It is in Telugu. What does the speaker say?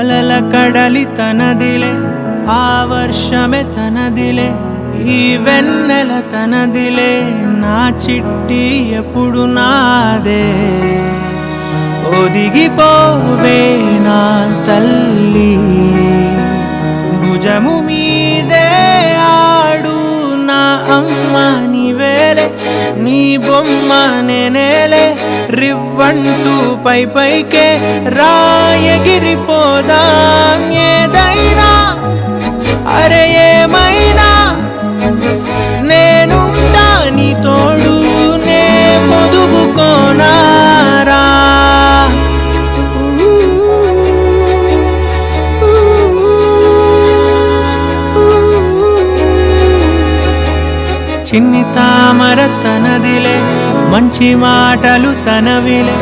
అలల కడలి తనదిలే ఆ వర్షమే తనదిలే ఈ వెన్నెల తనదిలే నా చిట్టి ఎప్పుడు నాదే ఒదిగిపోవే నా తల్లి భుజము మీదే ఆడు నా అమ్మ నీవేలే నీ బొమ్మ నేనేలే రివ్వంటూ పై పైకే రాయగిరిపోదాం ఏదైనా అరే ఏమైనా నేనుంటా నీ తోడు నే పొదుపుకోనారా చిన్ని తామర తనదిలే మంచి మాటలు తనవిలే